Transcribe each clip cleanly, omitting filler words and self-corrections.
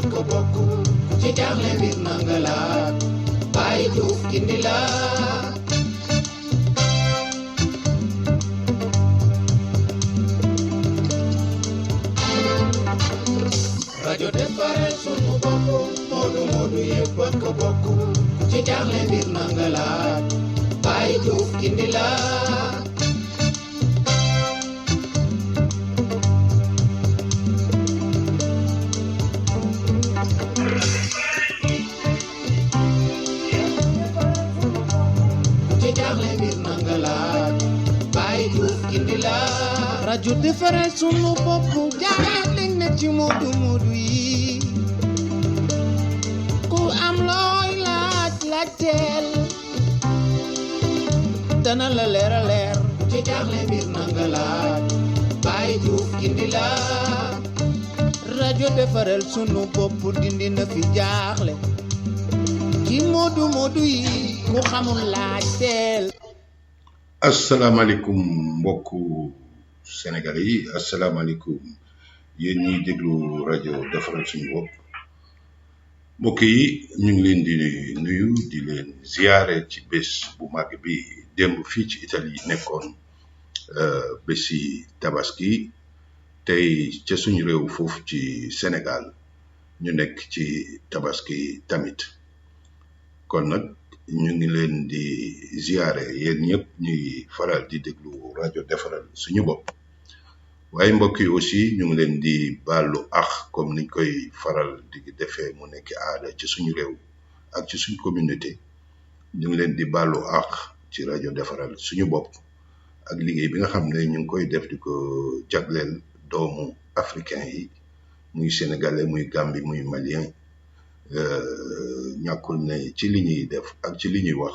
bokk bokk ku ci jaaxle mbir na nga laaj Baye Diouf gindi la rajo defaral sunu bopp moodu moodu yëpp bokk bokk ku ci jaaxle mbir na nga laaj Baye Diouf gindi la rajo defaral sunu bopp jaaxle na ci moodu moodu yi ku am looy laaj laajteel dana la leer a leer ci jaaxle mbir na nga laaj Baye Diouf gindi la rajo defaral sunu bopp dindi na fi jaaxle ci moodu moodu yi ku xamul laajteel. asalaamaaleykum mbokku Sénégalais yi asalaamaaleykum yéen ñiy déglu rajo defaral suñu bopp mbokk yi ñu ngi leen di nuyu di leen ziyaare ci bés bu màgg bi démb fii ci Italie nekkoon bési tabaski tey ca suñu réew foofu ci Sénégal ñu nekk ci tabaski tamit kon nag ñu ngi leen di ziyaare yéen ñëpp ñuy faral di déglu rajo defaral suñu bopp waaye mbokk yi aussi ñu ngi leen di baalu ax comme niñ koy faral di defee mu nekk aada ci suñu réew ak ci suñu communauté ñu ngi leen di baalu ax ci rajo defaral suñu bopp ak liggéey bi nga xam ne ñu ngi koy def di ko jagleel doomu africain yi muy sénégalais muy gambi muy malien ñàkkul ne ci li ñuy def ak ci li ñuy wax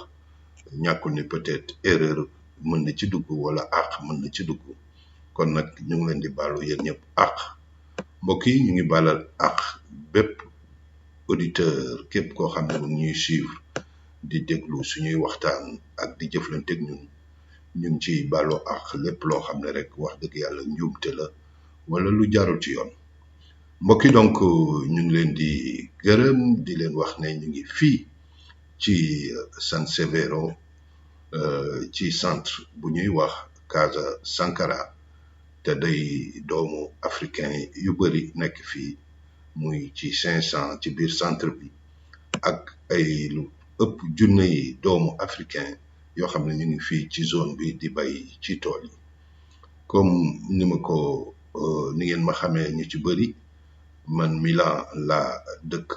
ñàkkul ne peut-être erreur mën na ci dugg wala àq mën na ci dugg kon nag ñu ngi leen di baalu yéen ñëpp àq mbokk yi ñu ngi baalal àq bépp auditeur képp koo xam ne mu ñuy suivre di déglu suñuy waxtaan ak di jëflanteeg ñun ñu ngi ciy baaloo àq lépp loo xam ne rek wax dëgg yàlla njuumte la wala lu jaarul ci yoon. mbokk yi donc ñu ngi leen di gërëm di leen wax ne ñu ngi fii ci San Severo ci centre bu ñuy wax Casa Sankara te day doomu africain yu bëri nekk fii muy ci 500 ci biir centre bi ak ay lu ëpp junne yi doomu africain yoo xam ne ñu ngi fii ci zone bi di bay ci tool yi comme ni ma ko ni ngeen ma xamee ñu ci bëri man Milan laa dëkk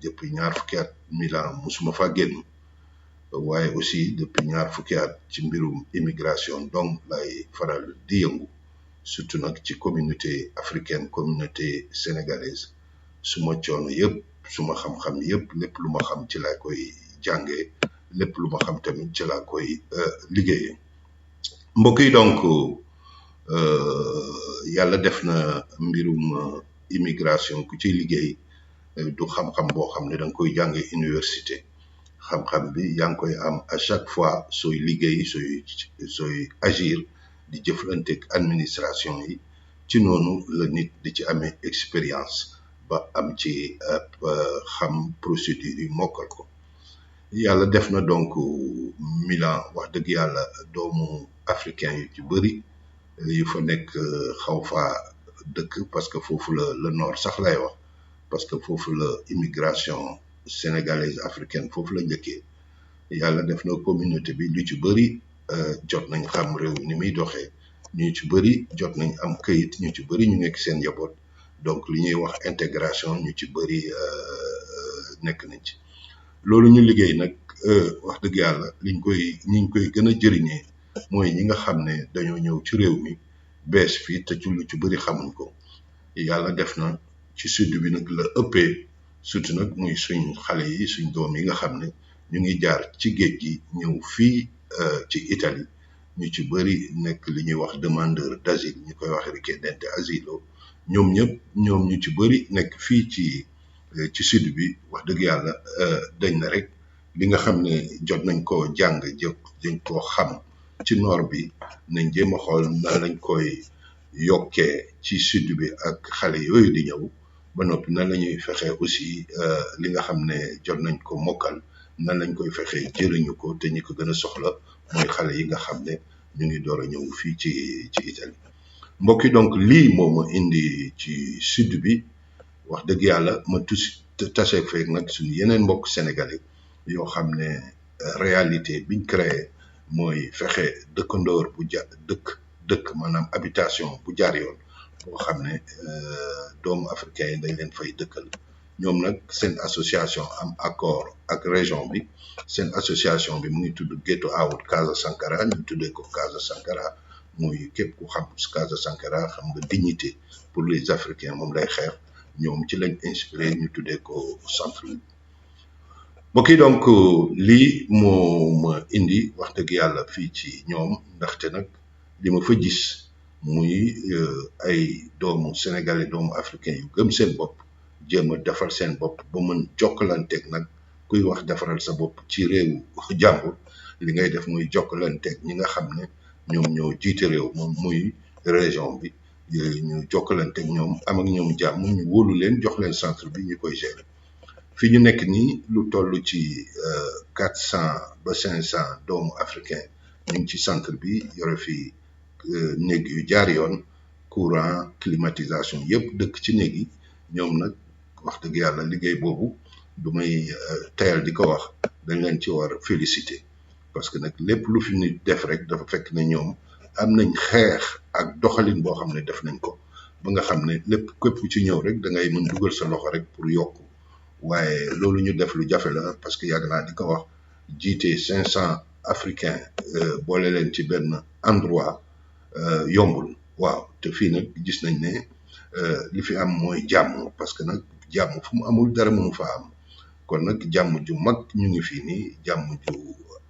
depuis ñaar fukki at Milan musuma fa génn waaye aussi depuis ñaar fukki at ci mbirum immigration donc lay faral di yëngu surtout nag ci communauté africaine communauté sénégalaise suma coono yëpp suma xam-xam yëpp lépp lu ma xam ci laa koy jàngee lépp lu ma xam tamit ci laa koy liggéeyee mbokk yi donc yàlla def na mbirum immigration ku ciy liggéey du xam-xam boo xam ne da nga koy jànge université xam-xam bi yaa ngi koy am à chaque fois sooy liggéey sooy agir di jëflanteeg administration yi ci noonu la nit di ci amee expérience ba am ci xam procédure yi mokkal ko yàlla def na donc Milan wax dëgg yàlla doomu africain yu ci bëri yu fa nekk xaw faa dëkk parce que foofu le nord sax lay wax parce que foofu la immigration sénégalaise africaine foofu la njëkkee yàlla def na communauté bi lu ci bëri jot nañ xam réew ni muy doxee ñu ci bëri jot nañ am këyit ñu ci bëri ñu nekk seen njaboot donc li ñuy wax intégration ñu ci bëri nekk nañ ci loolu ñu liggéey nag wax dëgg yàlla ñi ñu koy gën a jëriñee mooy ñi nga xam ne dañoo ñëw ci réew mi bees fii te ci lu ci bëri xamuñ ko yàlla def na ci sud bi nag la ëppee surtout nag muy suñ xale yi suñ doom yi nga xam ne ñu ngi jaar ci géej gi ñëw fii ci Italie ñu ci bëri nekk li ñuy wax demandeur d'asile ñu koy wax richiedente asilo ñoom ñu ci bëri nekk fii ci sud bi wax dëgg yàlla dañ na rek li nga xam ne jot nañ koo jàng dañ koo xam ci nord bi nañ jéem a xool nan lañ koy yokkee ci sud bi ak xale yooyu di ñëw ba noppi nan la ñuy fexee aussi li nga xam ne jot nañ ko mokkal nan lañ koy fexee jëriñu ko te ñi ko gën a soxla mooy xale yi nga xam ne ñu ngi door a ñëw fii ci Italie mbokk yi donc lii moo ma indi ci sud bi wax dëgg yàlla ma taseeg feeg nag suñu yeneen mbokk sénégalais yoo xam ne réalité biñ créé mooy fexe dëkkandoor bu dëkk maanaam habitation bu jaar yoon boo xam ne doomu africain yi dañ leen fay dëkkal ñoom nag seen association am accord ak région bi seen association bi mu ngi tudd Ghetto Out Casa Sankara ñu tuddee ko Casa Sankara muy képp ku xam Casa Sankara xam nga dignité pour les africains moom lay xeex ñoom ci lañ inspiré ñu tuddee ko centre bi mbokk yi donc lii moo ma indi wax dëgg yàlla fii ci ñoom ndaxte nag li ma fa gis muy ay doomu sénégalais doomu africain yu gëm seen bopp jéem a defar seen bopp ba mën jokkalanteeg nag kuy wax defaral sa bopp ci réew jàmbur li ngay def muy jokkalanteeg ñi nga xam ne ñoom ñoo jiite réew moom muy région bi ñu jokkalanteeg ñoom am ak ñoom jàmm ñu wóolu leen jox leen centre bi ñu koy gérer fi ñu nekk nii lu toll ci 400 ba 500 doomu africain ñu ngi ci centre bi yore fi néeg yu jaar yoon courant climatisation yëpp dëkk ci néeg yi ñoom nag wax dëgg yàlla liggéey boobu du may tayal di ko wax dañ leen ci war féliciter parce que nag lépp lu fi nit def rek dafa fekk ne ñoom am nañ xeex ak doxalin boo xam ne def nañ ko ba nga xam ne lépp képp ku ci ñëw rek da ngay mën dugal sa loxo rek pour yokku waaye loolu ñu def lu jafe la parce que yàgg naa di ko wax jiite 500 africains boole leen ci benn endroit yombul waaw te fii nag gis nañ ne li fi am mooy jàmm parce que nag jàmm fu mu amul dara mënu fa am kon nag jàmm ju mag ñu ngi fii nii jàmm ju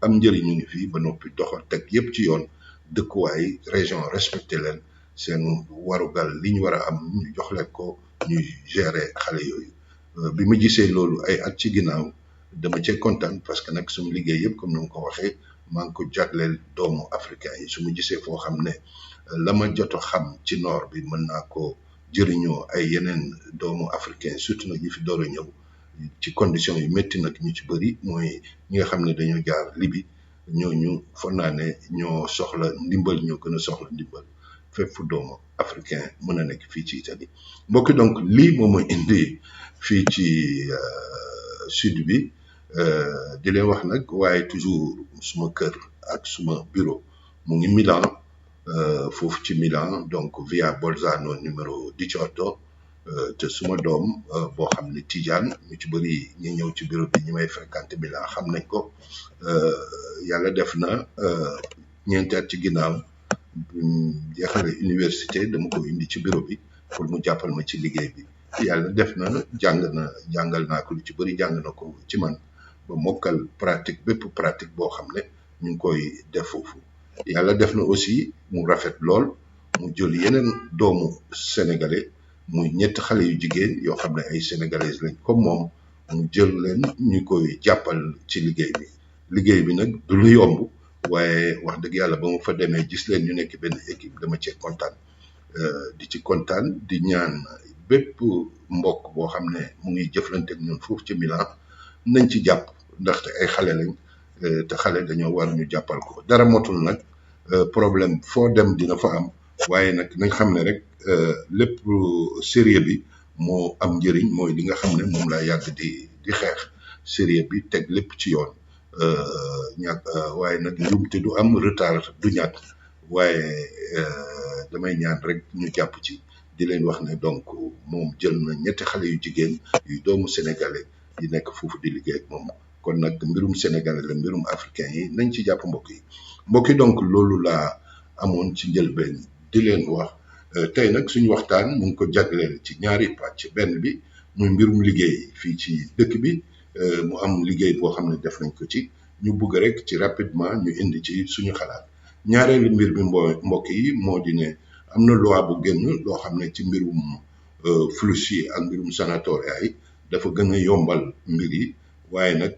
am njëriñ ñu ngi fii ba noppi doxal teg yépp ci yoon dëkkuwaay région respecté leen seen warugal li ñu war a am ñu jox leen ko ñuy gérer xale yooyu bi ma gisee loolu ay at ci ginnaaw dama cee kontaan parce que nag suñu liggéey yëpp comme ni ma ko waxee maa ngi ko jagleel doomu africain yi su ma gisee foo xam ne la ma jot a xam ci nord bi mën naa ko jëriñoo ay yeneen doomu africain surtout nag ñi fi door a ñëw ci conditions yu métti nag ñu ci bëri mooy ñi nga xam ne dañoo jaar Libi ñooñu foog naa ne ñoo soxla ndimbal ñoo gën a soxla ndimbal fépp fu doomu africain mën a nekk fii ci Italie mbokki donc lii moom mooy indi fii ci sud bi di leen wax nag waaye toujours suma kër ak suma bureau mu ngi Milan foofu ci Milan donc via Bolzano numéro 18 te suma doom boo xam ne Tidiane ñu ci bëri ñu ñëw ci bureau bi ñi may fréquenté Milan xam nañ ko yàlla def na ñeenti at ci ginnaaw jeexale université dama ko indi ci bureau bi pour mu jàppal ma ci liggéey bi yàlla def na jàngal naa ko lu ci bëri jàng na ko ci man ba mokkal pratique bépp pratique boo xam ne ñu ngi koy def foofu yàlla def na aussi mu rafet lool mu jël yeneen doomu sénégalais muy ñetti xale yu jigéen yoo xam ne ay sénégalaises lañ comme moom mu jël leen ñu koy jàppal ci liggéey bi nag du lu yomb waaye wax dëgg yàlla ba mu fa demee gis leen ñu nekk benn équipe dama cee kontaan di ci kontaan di ñaan bépp mbokk boo xam ne mu ngi jëflante ak ñun foofu ci Milan nañ ci jàpp ndaxte ay xale lañ te xale dañoo war ñu jàppal ko dara motul nag problème foo dem dina fa am waaye nag nañ xam ne rek lépp sérieux bi moo am njëriñ mooy li nga xam ne moom laa yàgg di xeex sérieux bi teg lépp ci yoon waaye nag njuumte du am retard du ñàkk waaye damay ñaan rek ñu jàpp ci di leen wax ne donc moom jël na ñetti xale yu jigéen yu doomu sénégalais yi nekk foofu di liggéey ak moom kon nag mbirum sénégalais la mbirum africain yi nañ ci jàpp mbokk yi donc loolu laa amoon ci njëlbeen di leen wax tey nag suñu waxtaan mu ngi ko jagleel ci ñaari pàcc benn bi muy mbirum liggéey fii ci dëkk bi mu am liggéey boo xam ne def nañ ko ci ñu bëgg rek ci rapidement ñu indi ci suñu xalaat ñaareelu mbir bi mbokk yi moo di ne am na loi bu génn loo xam ne ci mbirum flux yi ak mbirum sanatoria yi dafa gën a yombal mbir yi waaye nag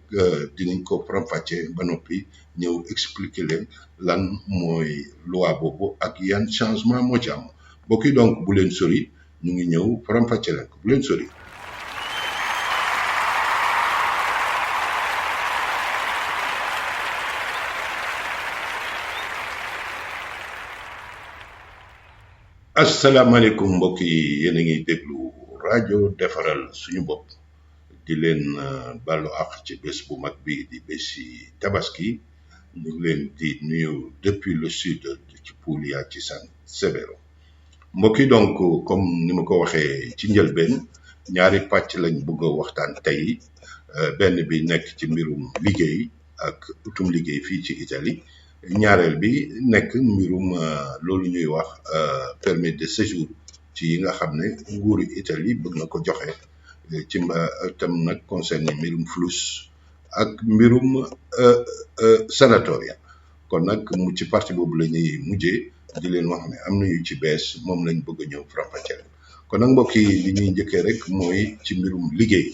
dinañ ko faram-fàccee ba noppi ñëw expliquer leen lan mooy loi boobu ak yan changement moo ci am mbokk yi donc bu leen sori ñu ngi ñëw faram-fàcce leen ko bu leen sori. asalaamaaleykum mbokk yi yéen a ngi déglu rajo defaral suñu bopp di leen baalu àq ci bés bu mag bi di bési tabaski ñu ngi leen di nuyu depuis le sud ci Puglia ci San Severo mbokk yi donc comme ni ma ko waxee ci njëlbeen ñaari pàcc lañ bëgg a waxtaan tey benn bi nekk ci mbirum liggéey ak utum liggéey fii ci Italie ñaareel bi nekk mbirum loolu ñuy wax permis de séjour ci yi nga xam ne nguuru Italie bëgg na ko joxe ci tam nag concerné mbirum flus ak mbirum sanatoria kon nag mu ci partie boobu la ñuy mujjee di leen wax ne am na yu ci bees moom lañ bëgg a ñëw faram-fàcceel kon nag mbokk yi li ñuy njëkkee rek mooy ci mbirum liggéey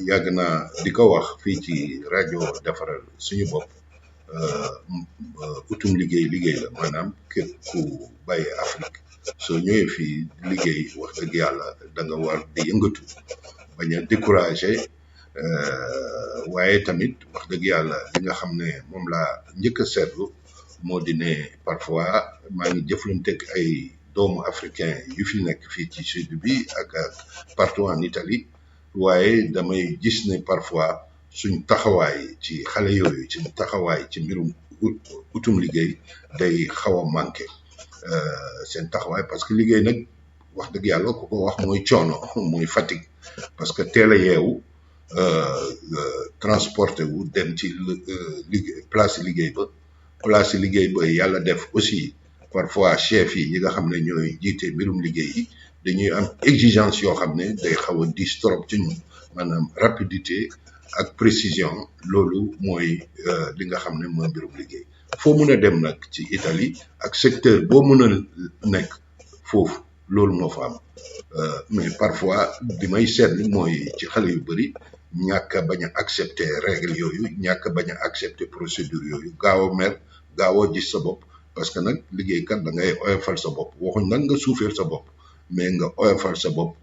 yàgg naa di ko wax fii ci rajo defaral suñu bopp utum liggéey la maanaam képp ku bàyyi Afrique soo ñëwee fii liggéey wax dëgg yàlla da nga war di yëngatu bañ a découragé waaye tamit wax dëgg yàlla li nga xam ne moom laa njëkk a seetlu moo di ne parfois maa ngi jëflanteeg ay doomu africain yu fi nekk fii ci sud bi ak partout en Italie waaye damay gis ne parfois suñ taxawaay ci xale yooyu ci taxawaay ci mbirum utum liggéey day xaw a manqué seen taxawaay parce que liggéey nag wax dëgg yàlla ku ko wax mooy coono mooy fatigue parce que teel a yeewu transporté wu dem ci liggéey place liggéey ba yàlla def aussi parfois chef yi nga xam ne ñooy jiite mbirum liggéey yi dañuy am exigence yoo xam ne day xaw a diis trop ci ñun maanaam rapidité ak précision loolu mooy li nga xam ne mooy mbirum liggéey foo mën a dem nag ci Italie ak secteur boo mën a nekk foofu loolu moo fa am mais parfois bi may seetlu mooy ci xale yu bëri ñàkk a bañ a accepter règle yooyu ñàkk a bañ a accepter procédure yooyu gaaw a mer gaaw a gis sa bopp parce que nag liggéeykat da ngay oyofal sa bopp waxuñ nag nga suufeel sa bopp mais nga oyofal sa bopp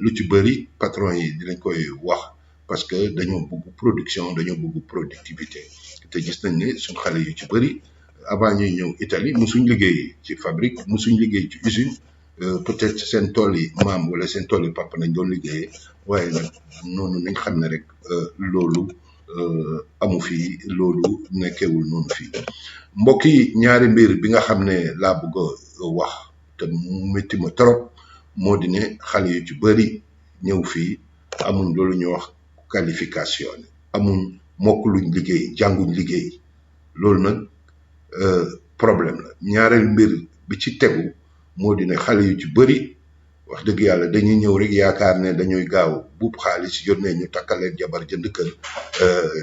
lu ci bëri patron yi dinañ koy wax parce que dañoo bëgg production dañoo bëgg productivité te gis nañ ne suñ xale yu ci bëri avant ñuy ñëw Italie musuñ liggéey ci fabrique musuñ liggéey ci usine peut-être seen tool yi maam wala seen tool yi papa nañ doon liggéeyee waaye nag noonu nañ xam ne rek loolu amu fi loolu nekkewul noonu fii mbokk yi ñaari mbir bi nga xam ne laa bëgg a wax te mu métti ma trop moo di ne xale yu ci bëri ñëw fii amuñ loolu ñuy wax qualification amuñ mokk luñ liggéey jànguñ liggéey loolu nag problème la ñaareel mbir bi ci tegu moo di ne xale yu ci bëri wax dëgg yàlla dañuy ñëw rek yaakaar ne dañuy gaaw buub xaalis yónnee ñu takkaleen jabar jënd kër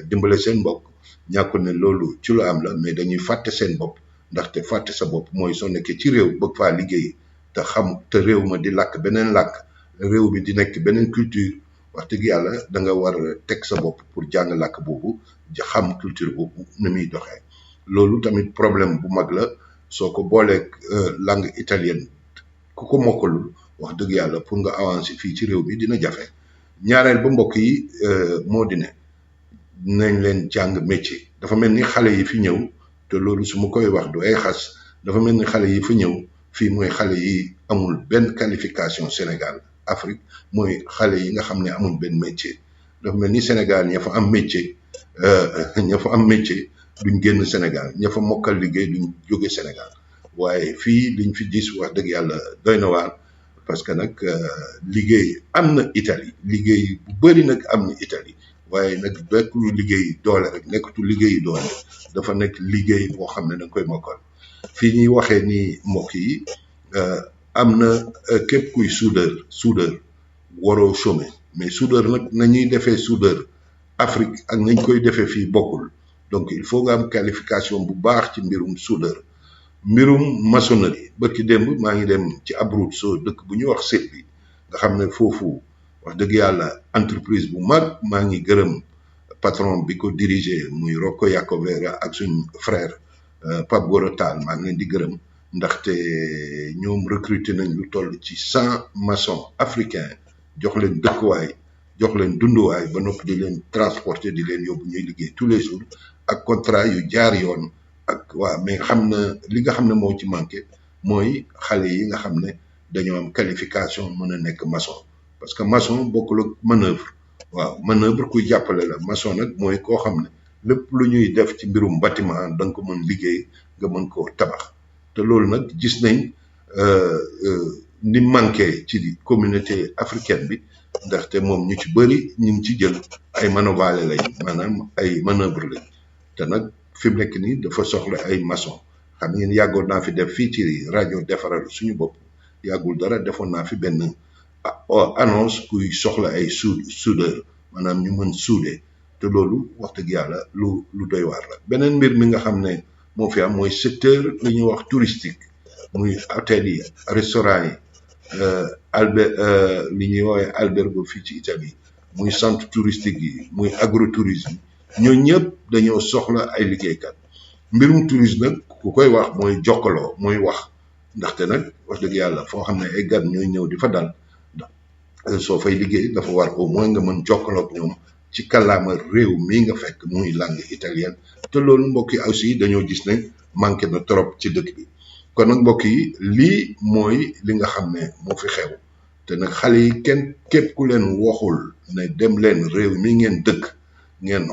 dimbale seen mbokk ñàkkul ne loolu ci lu am la mais dañuy fàtte seen bopp ndaxte fàtte sa bopp mooy soo nekkee ci réew bëgg faa liggéey te réew ma di làkk beneen làkk réew bi di nekk beneen culture wax dëgg yàlla da nga war a teg sa bopp pour jàng làkk boobu xam culture boobu ni muy doxee loolu tamit problème bu mag la soo ko booleeg langue italienne ku ko mokkalul wax dëgg yàlla pour nga avancer fii ci réew bi dina jafe ñaareel ba mbokk yi moo di ne nañ leen jàng métier dafa mel ni xale yi fi ñëw te loolu su ma koy wax du ay xas dafa mel ni xale yi fi ñëw fii mooy xale yi amul benn qualification Sénégal Afrique mooy xale yi nga xam ne amuñ benn métier dafa mel ni Sénégal ña fa am métier duñ génn Sénégal ña fa mokkal liggéey duñ jóge Sénégal waaye fii liñ fi gis wax dëgg yàlla doy na waar parce que nag liggéey am na Italie liggéey bu bëri nag am na Italie waaye nag nekkul liggéey doole rek nekkatul liggéeyu doole dafa nekk liggéey boo xam ne da nga koy mokkal fii ñuy waxee ni mbokk yi am na képp kuy soudeur waroo chômer mais soudeur nag nañuy defee soudeur Afrique ak nañ koy defee fii bokkul donc il faut nga am qualification bu baax ci mbirum soudeur mbirum maçonnerie bërki démb maa ngi dem ci Abruzzo dëkk bu ñuy wax Seppi nga xam ne foofu wax dëgg yàlla entreprise bu mag maa ngi gërëm patron bi ko diriger muy Rocco Iacovera ak suñ frère Pape Gora Tall maa ngi leen di gërëm ndaxte ñoom recruter nañ lu toll ci 100 maçons africains jox leen dëkkuwaay jox leen dunduwaay ba noppi di leen transporter di leen yóbbu ñuy liggéey tous les jours ak contrat yu jaar yoon ak waa mais xam na li nga xam ne moo ci manqué mooy xale yi nga xam ne dañoo am qualification mën a nekk maçon parce que maçon bokkul ak manœuvre waaw manœuvre kuy jàppale la maçon nag mooy koo xam ne lépp lu ñuy def ci mbirum bâtiment da nga ko mën liggéey nga mën koo tabax te loolu nag gis nañ ni manqué ci communauté africaine bi ndaxte moom ñu ci bëri ñu ngi ci jël ay manovale lañ maanaam ay manœuvre lañ te nag fi mu nekk nii dafa soxla ay maçon xam ngeen yàggoon naa fi def fii ci rajo defaral suñu bopp yàggul dara defoon naa fi benn annonce kuy soxla ay soudeur maanaam ñu mën suude te loolu wax dëgg yàlla lu doy waar la beneen mbir mi nga xam ne moo fi am mooy secteur li ñuy wax touristique muy hôtel yi restaurant yi li ñuy woowee albergo fii ci Italie muy centre touristique yi muy agrotourisme ñoo ñëpp dañoo soxla ay liggéeykat mbirum tourisme nag ku koy wax mooy jokkaloo mooy wax ndaxte nag wax dëgg yàlla foo xam ne ay gan ñooy ñëw di fa dal soo fay liggéey dafa war au moins nga mën jokkaloo ak ñoom ci kàllaama réew mii nga fekk muy langue italienne te loolu mbokk yi aussi dañoo gis ne manqué na trop ci dëkk bi kon nag mbokk yi lii mooy li nga xam ne moo fi xew te nag xale yi kenn képp ku leen waxul ne dem leen réew mi ngeen dëkk ngeen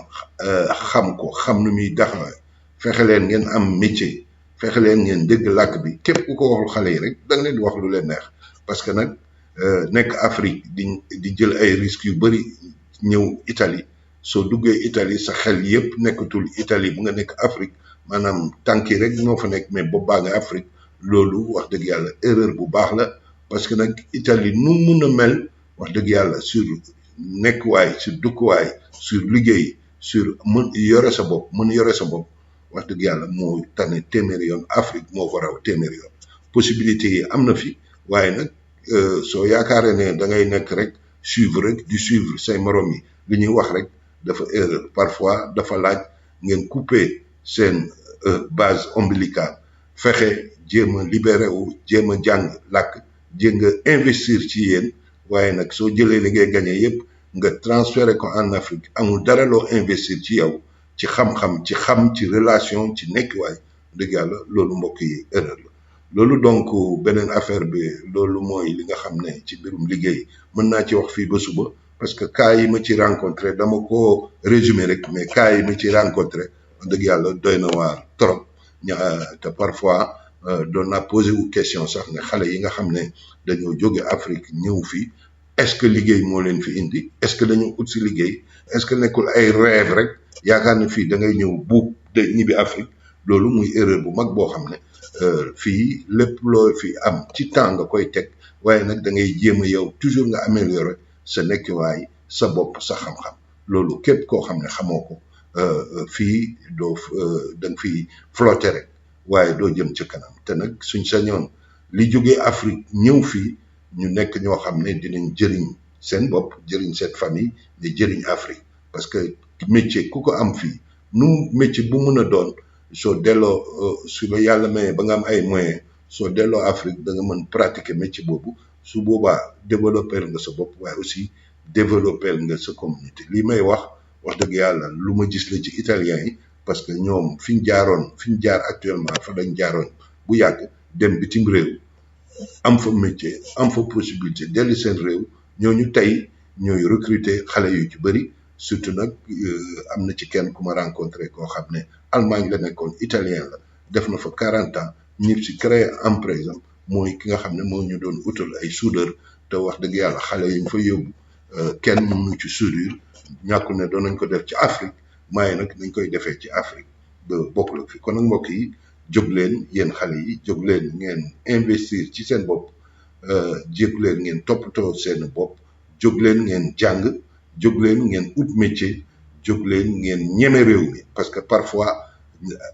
xam ko xam nu muy dafa fexe leen ngeen am métier fexe leen ngeen dégg làkk bi képp ku ko waxul xale yi rek da nga leen di wax lu leen neex parce que nag nekk Afrique di jël ay risques yu bëri ñëw Italie soo duggee Italie sa xel yëpp nekkatul Italie bu nga nekk Afrique maanaam tànki rek ñoo fa nekk mais bopp baa nga Afrique loolu wax dëgg yàlla erreur bu baax la parce que nag Italie nu mun a mel wax dëgg yàlla sur nekkuwaay sur dëkkuwaay sur liggéey sur mën yore sa bopp wax dëgg yàlla moo tane téeméeri yoon Afrique moo ko raw téeméeri yoon possibilité yi am na fi waaye nag soo yaakaaree ne da ngay nekk rek suivre rek di suivre say morom yi li ñuy wax rek dafa erreur parfois dafa laaj ngeen couper seen base ombilicale fexe jéem a libéré wu jéem a jàng làkk jéem a investir ci yéen waaye nag soo jëlee li ngay gagné yépp nga transféré ko en Afrique amul dara loo investir ci yow ci xam-xam ci relation ci nekkiwaay dëgg yàlla loolu mbokk yi erreur la loolu donc beneen affaire bi loolu mooy li nga xam ne ci mbirum liggéey mën naa ci wax fii ba suba parce que cas yi ma ci rencontré dama ko résumé rek mais cas yi ma ci rencontré dëgg yàlla doy na waar trop te parfois doon naa posé wu question sax ne xale yi nga xam ne dañoo jóge Afrique ñëw fii est-ce que liggéey moo leen fi indi est-ce que dañoo ut si liggéey est-ce que nekkul ay rêve rek yaakaar ne fii da ngay ñëw buub de ñibbi Afrique loolu muy erreur bu mag boo xam ne fii lépp loo fi am ci temps nga koy teg waaye nag da ngay jéem a yow toujours nga améliorer sa nekkiwaay sa bopp sa xam-xam loolu képp koo xam ne xamoo ko fii doo da nga fiy flotter rek waaye doo jëm ca kanam te nag suñ sañoon li jógee Afrique ñëw fii ñu nekk ñoo xam ne dinañ jëriñ seen bopp jëriñ seen famille mais jëriñ Afrique parce que métier ku ko am fii nu métier bu mën a doon soo delloo su la yàlla mayee ba nga am ay moyens soo delloo Afrique da nga mën pratiquer métier boobu su boobaa développer nga sa bopp waaye aussi développer nga sa communauté li may wax dëgg yàlla lu ma gis la ci italiens yi parce que ñoom fi ñu jaar actuellement fa dañ jaaroon bu yàgg dem bitim réew am fa métier am fa possibilité dellu seen réew ñooñu tey ñooy recruter xale yu ci bëri surtout nag am na ci kenn ku ma rencontré koo xam ne Allemagne la nekkoon italien la def na fa 40 ans ñib si créé empresa mooy ki nga xam ne moo ñu doon utal ay soudeur te wax dëgg yàlla xale yi ñu fa yóbbu kenn mënu ci soudure ñàkku ne doon nañ ko def ci Afrique maaye nag nañ koy defee ci Afrique ba bokkul ak fi kon nag mbokk yi jóg leen yéen xale yi jóg leen ngeen investir ci seen bopp jóg leen ngeen toppatoo seen bopp jóg leen ngeen jàng jóg leen ngeen ut métier jóg leen ngeen ñeme réew mi parce que parfois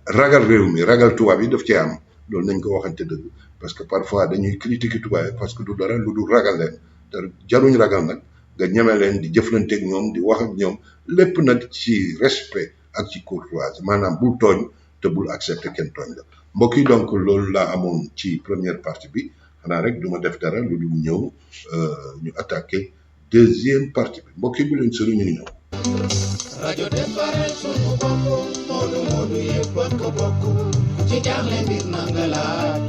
ragal réew mi ragal tubaab yi daf cee am loolu nañ ko waxante dëgg parce que parfois dañuy critiquer tubaab yi parce que du dara lu dul ragal leen te jaruñ ragal nag nga ñeme leen di jëflanteeg ñoom di wax ak ñoom lépp nag ci respect ak ci courtoisie maanaam bul tooñ te bul accepter kenn tooñ la mbokk yi donc loolu laa amoon ci première partie bi xanaa rek du ma def dara lu dul ñëw ñu attaqué deuxième partie bi mbokk yi bu leen sori ñu ngi ñëw. rajo defaral sunu bopp moodu moodu yëpp a ko bokk ci jaaxle mbir na nga laaj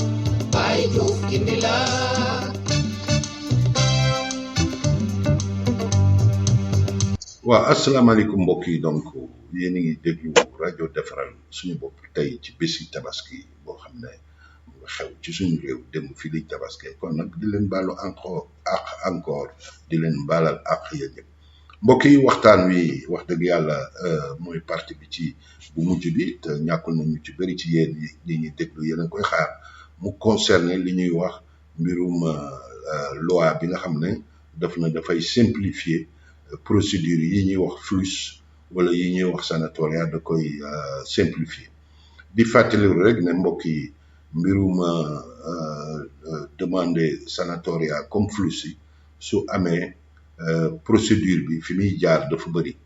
Baye Diouf indi la. waaw asalaamaaleykum mbokk yi donc yéen a ngi déglu rajo defaral suñu bopp tey ci bési tabaski boo xam ne xew ci suñu réew dem fii di tabaski kon nag di leen baalu encore di leen baalal ak yéen ñëpp mbokk yi waxtaan wi wax dëgg yàlla mooy partie bi ci bu mujj bi te ñàkkul nañu ci bëri ci yéen ñi ñuy déglu yéen a koy xaar mu concerné li ñuy wax mbirum loi bi nga xam ne dafay simplifier procédure yi ñuy wax flux wala yi ñuy wax sanatoria da koy simplifier di fàttali rek ne mbokk yi mbirum demande sanatoria comme flux yi su amee procédure bi fi muy jaar dafa bëri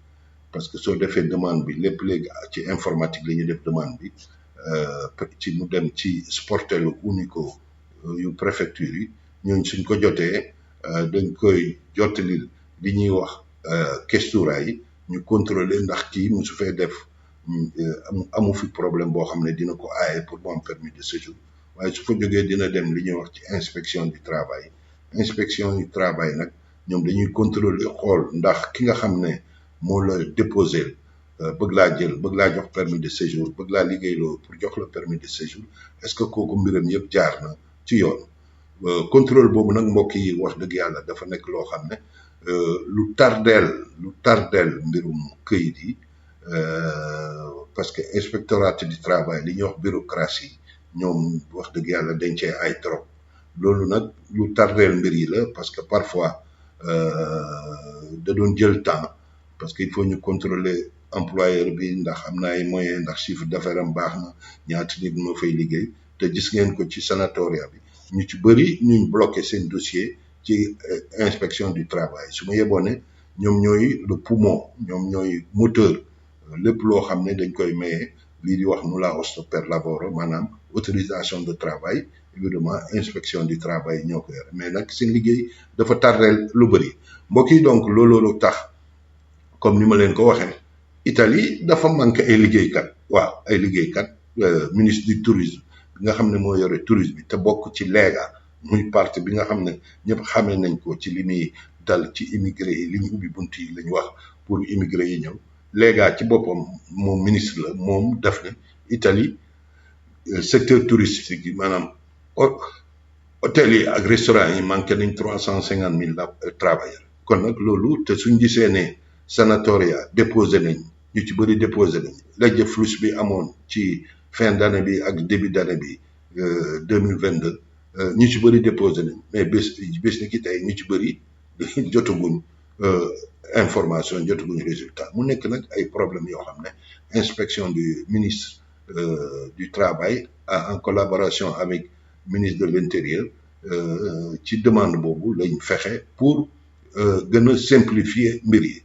parce que soo defee demande bi lépp léegi ci informatique la ñuy def demande bi ci mu dem ci sportello unico yu préfecture yi ñooñu suñ ko jotee dañ koy jottali li ñuy wax questura yi ñu contrôler ndax kii mu su fee def amu fi problème boo xam ne dina ko aaye pour mu am permis de séjour waaye su fa jógee dina dem li ñuy wax ci inspection du travail nag ñoom dañuy contrôler xool ndax ki nga xam ne moo la déposé bëgg laa jox permis de séjour bëgg laa liggéeyloo pour jox la permis de séjour est-ce que kooku mbiram yëpp jaar na ci yoon contrôle boobu nag mbokk yi wax dëgg yàlla dafa nekk loo xam ne lu tardeel mbirum këyit yi parce que inspectorat du travail li ñuy wax bureaucratie ñoom wax dëgg yàlla dañ cee ay trop loolu nag lu tardeel mbir yi la parce que parfois da doon jël temps parce que il faut ñu contrôler employeur bi ndax am na ay moyens ndax chiffre d'affaires am baax na ñaata nit moo fay liggéey te gis ngeen ko ci sanatoria bi ñu ci bëri ñuñ bloqué seen dossier ci inspection du travail su ma yeboo ne ñoom ñooy le poumon ñoom ñooy moteur lépp loo xam ne dañ koy maye lii di wax nulla osta per lavoro maanaam autorisation de travail évidemment inspection du travail ñoo ko yore mais nag seen liggéey dafa tardeel lu bëri mbokk yi donc loolu tax comme ni ma leen ko waxee Italie dafa manqué ay liggéeykat waaw ay liggéeykat ministre du tourisme bi nga xam ne moo yore tourisme bi te bokk ci Lega muy parti bi nga xam ne ñëpp xamee nañ ko ci li muy dal ci immigré yi li ñu ubbi bunt yi lañ wax pour immigré yi ñëw Lega ci boppam moom ministre la moom def ne Italie secteur touristique yi maanaam hôtel yi ak restaurant yi manqué nañ 350,000 travailleurs kon nag loolu te suñ gisee ne sanatoria déposé nañ ñu ci bëri déposé nañ lajjë flux bi amoon ci fin d'année bi ak début d'année bi 2022 ñu ci bëri déposé nañ mais bés ni ki tey ñu ci bëri jotaguñ information jotaguñ résultat mu nekk nag ay problèmes yoo xam ne inspection du ministre du travail en collaboration avec ministre de l'intérieur ci demande boobu lañ fexe pour gën a simplifier mbir yi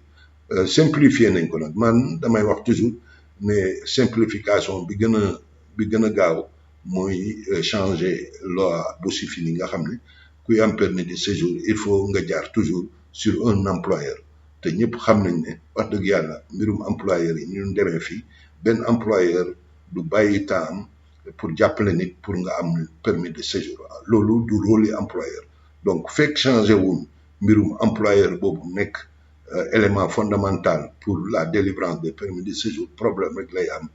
simplifier nañ ko nag man damay wax toujours ne simplification bi gën a gaaw mooy changer loi bu si fini nga xam ne kuy am permis de séjour il faut nga jaar toujours sur un employeur te ñëpp xam nañ ne wax dëgg yàlla mbirum employeur yi ñu demee fii benn employeur du bàyyi temps pour jàppale nit pour nga am permis de séjour loolu du rôle yi employeur donc fekk changé wuñ mbirum employeur boobu nekk élément fondamental pour la délivrance des permis de séjour problème rek lay am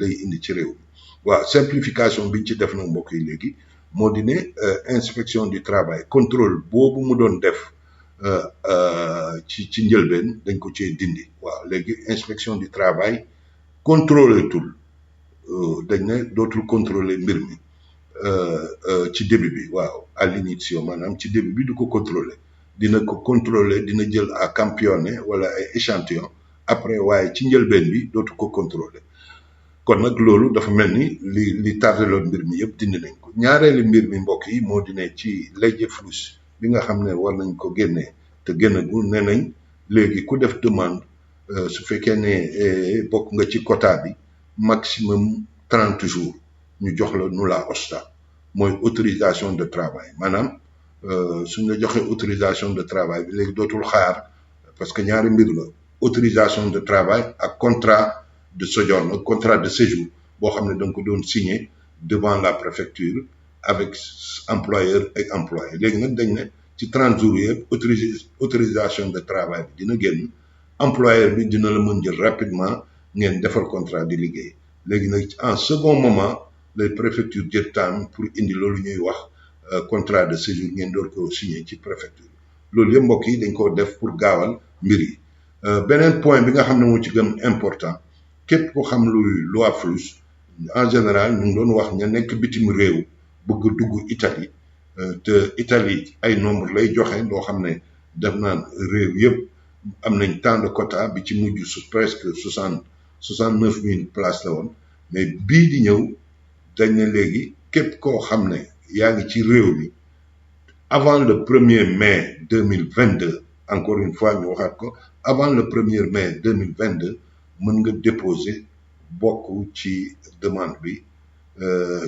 lay indi ci réew mi waaw simplification biñ ci def nag mbokk yi léegi moo di ne inspection du travail contrôle boobu mu doon def ci njëlbeen dañ ko cee dindi waaw léegi inspection du travail contrôler tul dañ ne dootul contrôler mbir mi ci début bi waaw à l'initio maanaam ci début bi du ko contrôler dina ko contrôler dina jël à campione wala ay échantillon après waaye ci njëlbeen bi dootu ko contrôler kon nag loolu dafa mel ni li tardeloon mbir mi yëpp dindi nañ ko ñaareelu mbir mi mbokk yi moo di ne ci legge flux bi nga xam ne war nañ ko génnee te génnagul nee nañ léegi ku def demande su fekkee ne bokk nga ci quota bi maximum 30 jours ñu jox la nulla osta mooy autorisation de travail maanaam suñ la joxee autorisation de travail bi léegi dootul xaar parce que ñaari mbir la autorisation de travail ak contrat de séjour contrat de séjour boo xam ne da nga ko doon signer devant la préfecture avec employeur et employé léegi nag dañ ne ci 30 jours yëpp autorisation de travail bi dina génn employeur bi dina la mën jël rapidement ngeen defar contrat di liggéey léegi nag en second moment les préfectures jël temps pour indi loolu ñuy wax contrat de séjour ngeen door ko signer ci préfecture loolu yëpp mbokk yi dañ ko def pour gaawal mbir yi beneen point bi nga xam ne moo ci gën important képp ko xam luy loi FLUS en général ñu ngi doon wax ña nekk bitim réew bëgg dugg Italie te Italie ay nombre lay joxe loo xam ne def naan réew yëpp am nañ tant de quota bi ci mujj su presque 69 000 places la woon mais bii di ñëw dañ ne léegi képp koo xam ne yaa ngi ci réew mi avant le 1er mai 2022 encore une fois ñu waxaat ko avant le 1er mai 2022 mën nga déposer bokk ci demande bi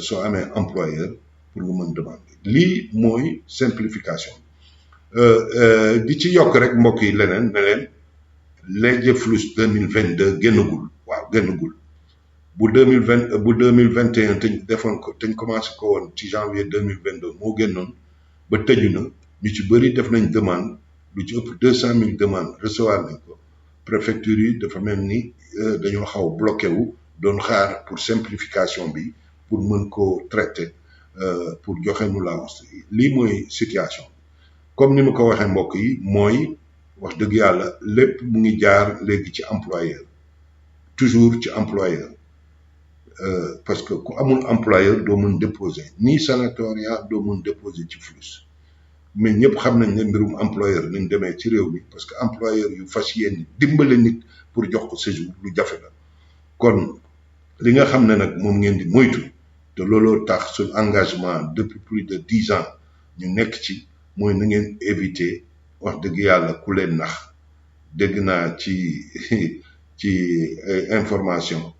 soo amee employeur pour nga mën demande bi lii mooy simplification di ci yokk rek mbokk yi leneen ne leen léegi FLUS 2022 génnagul waaw génnagul bu 2021 te defoon ko te ñu commencé ko woon ci janvier 2022 moo génnoon ba tëju na ñu ci bëri def nañ demande lu ci ëpp 200 000 demandes recevoir nañ ko préfecture yi dafa mel ni dañoo xaw bloqué wu doon xaar pour simplification bi pour mën ko traiter pour joxe nu la wax lii mooy situation comme ni ma ko waxee mbokk yi mooy wax dëgg yàlla lépp mu ngi jaar léegi ci employeur toujours ci employeur parce que ku amul employeur doo mën déposer ni sanatoria doo mën déposer ci FLUS mais ñëpp xam nañ ne mbirum employeur nañ demee ci réew mi parce que employeur yu fas yéene dimbale nit pour jox ko séjour lu jafe la kon li nga xam ne nag moom ngeen di moytu te looloo tax suñ engagement depuis plus de 10 ans ñu nekk ci mooy na ngeen éviter wax dëgg yàlla ku leen nax dégg naa ci information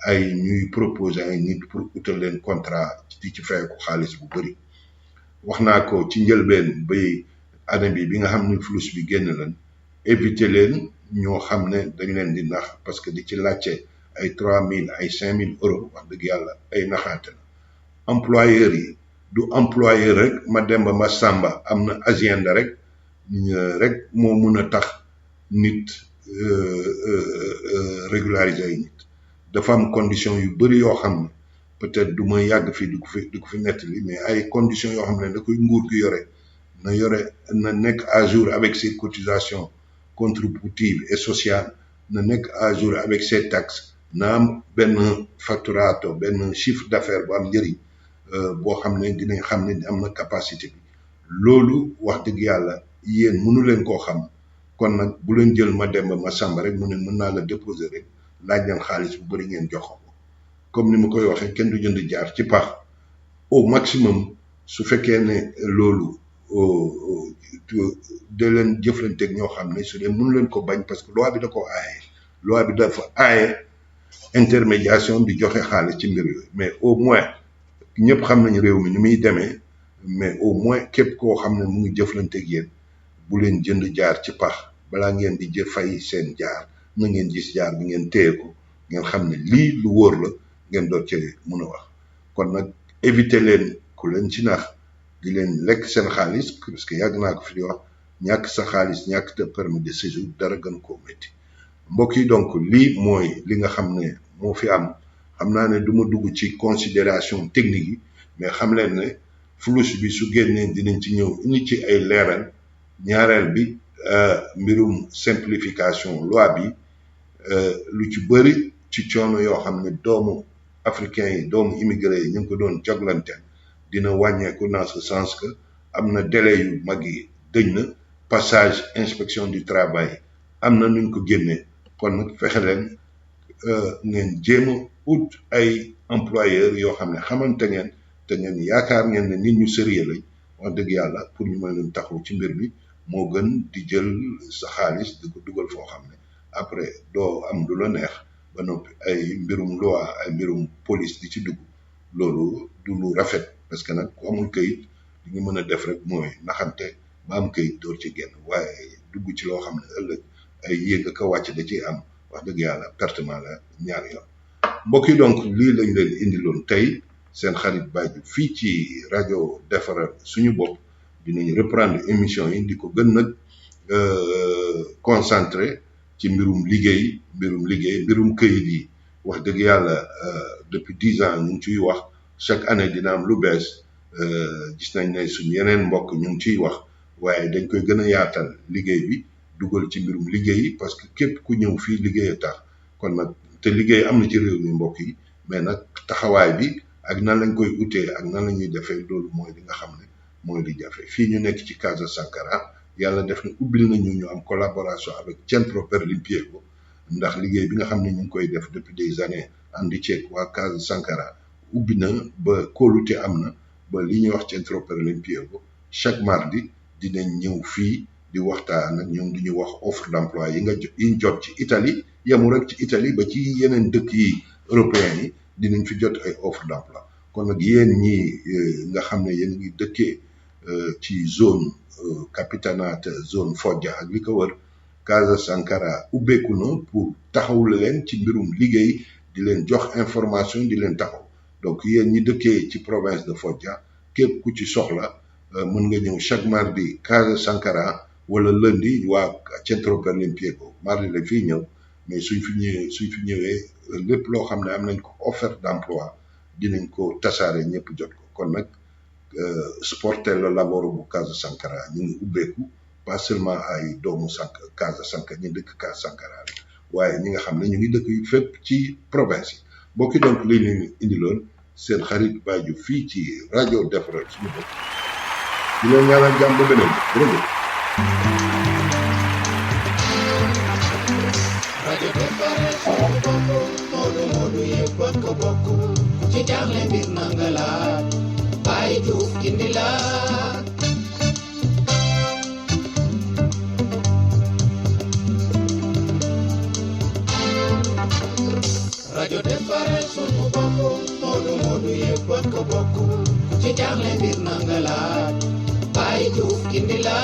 ay ñuy proposer ay nit pour utal leen contrat di ci fay ko xaalis bu bëri wax naa ko ci njëlbeen bay année bi nga xam ne FLUS bi génn leen éviter leen ñoo xam ne dañ leen di nax parce que di ci laajte ay 3000 ay 5000 euros wax dëgg yàlla ay naxaate la employeur yi du employeur rek ma demba ma sàmba am na agenda rek moo mun a tax nit régulariser ay nit dafa am condition yu bëri yoo xam ne peut-être du ma yàgg fii du ko fi nettali mais ay conditions yoo xam ne da koy nguur gi yore na nekk à jour avec ses cotisations contributives et sociales na nekk à jour avec ses taxes na am benn facturato benn chiffre d'affaires bu am njëriñ boo xam ne dinañ xam ne am na capacité bi loolu wax dëgg yàlla yéen mënu leen koo xam kon nag bu leen jël ma demba ma sàmba rek mu ne mën naa la déposer rek laaj leen xaalis bu bëri ngeen jox ko comme ni ma koy waxee kenn du jënd jaar ci pax au maximum su fekkee ne loolu de leen jëflanteeg ñoo xam ne su dee mënu leen ko bañ parce que loi bi da ko aaye loi bi dafa aaye intermédiation di joxe xaalis ci mbir yooyu mais au moins ñëpp xam nañ réew mi ni muy demee mais au moins képp koo xam ne mu ngi jëflanteeg yéen bu leen jënd jaar ci pax balaa ngeen di fay seen jaar na ngeen gis jaar bi ngeen téye ko ngeen xam ne lii lu wóor la ngeen doon ci mën a wax kon nag éviter leen ku leen ci nax di leen lekk seen xaalis parce que yàgg naa ko fi di wax ñàkk sa xaalis ñàkk te permis de séjour dara gën koo métti mbokk yi donc lii mooy li nga xam ne moo fi am xam naa ne du ma dugg ci considération technique yi mais xam leen ne FLUS bi su génnee dinañ ci ñëw indi ci ay leeral ñaareel bi mbirum simplification loi bi lu ci bëri ci coono yoo xam ne doomu africain yi doomu immigré yi ñu ngi ko doon joglante dina wàññeeku dans ce sens que am na délai yu mag yi dëñ na passage inspection du travail am na nuñ ko génnee kon nag fexe leen ngeen jéem a ut ay employeurs yoo xam ne xamante ngeen te ngeen yaakaar ngeen ne nit ñu sérieux lañ wax dëgg yàlla pour ñu mën leen taxaw ci mbir mi moo gën di jël sa xaalis di ko dugal foo xam ne après doo am lu la neex ba noppi ay mbirum loi ay mbirum police di ci dugg loolu du lu rafet parce que nag ku amul këyit li nga mën a def rek mooy naxante ba am këyit door ci génn waaye dugg ci loo xam ne ëllëg ay yéeg ak a wàcc da ciy am wax dëgg yàlla pertement la ñaari yoon mbokk yi donc lii lañ leen indiloon tey seen xarit Baye Diouf fii ci rajo defaral suñu bopp dinañ reprendre émission yi di ko gën nag concentré ci mbirum liggéey mbirum këyit yi wax dëgg yàlla depuis 10 ans ñu ngi ciy wax chaque année dina am lu bees gis nañ ne suñu yeneen mbokk ñu ngi ciy wax waaye dañ koy gën a yaatal liggéey bi dugal ci mbirum liggéey parce que képp ku ñëw fii liggéey a tax kon nag te liggéey am na ci réew mi mbokk yi mais nag taxawaay bi ak nan lañ koy utee ak nan la ñuy defee loolu mooy li nga xam ne mooy li jafe fii ñu nekk ci Casa Sankara yàlla def na ubbil nañu ñu am collaboration avec Centro per l'Impiego ndax liggéey bi nga xam ne ñu ngi koy def depuis des années andi ceeg waa Casa Sankara ubbi na ba kóolute am na ba li ñuy wax Centro per l'Impiego chaque mardi dinañ ñëw fii di waxtaan ak ñoom di ñu wax offre d'emploi yi ñu jot ci Italie yemu rek ci Italie ba ci yeneen dëkk yi européens yi dinañ fi jot ay offre d'emploi kon nag yéen ñi nga xam ne yéen ngi dëkkee ci zone Capitanate zone Foggia ak li ko wër Casa Sankara ubbeeku na pour taxawul leen ci mbirum liggéey di leen jox information di leen taxaw donc yéen ñi dëkkee ci province de Foggia képp ku ci soxla mën nga ñëw chaque mardi Casa Sankara wala lundi waa Centro per l'Impiego mardi la fii ñëw mais suñ fi ñëwee lépp loo xam ne am nañ ko offre d'emploi dinañ ko tasaare ñëpp jot ko kon nag sportello lavoro bu Casa Sankara ñu ngi ubbeeku pas seulement ay doomu Casa Sankara ñu dëkk Casa Sankara waaye ñi nga xam ne ñu ngi dëkk yu fépp ci province yi bokki donc lii leen indiloon seen xarit Baye Diouf fii ci rajo defaral suñu bopp di leen ñaanal jàmm ba beneen jërëjëf rajo defaral suñu bopp moodu yëpp ko bokk ci jaaxle mbir na nga laaj Baye Diouf gindi la rajo defaral suñu bopp moodu yëpp ko bokk ci jaaxle mbir na nga laaj Baye Diouf gindi la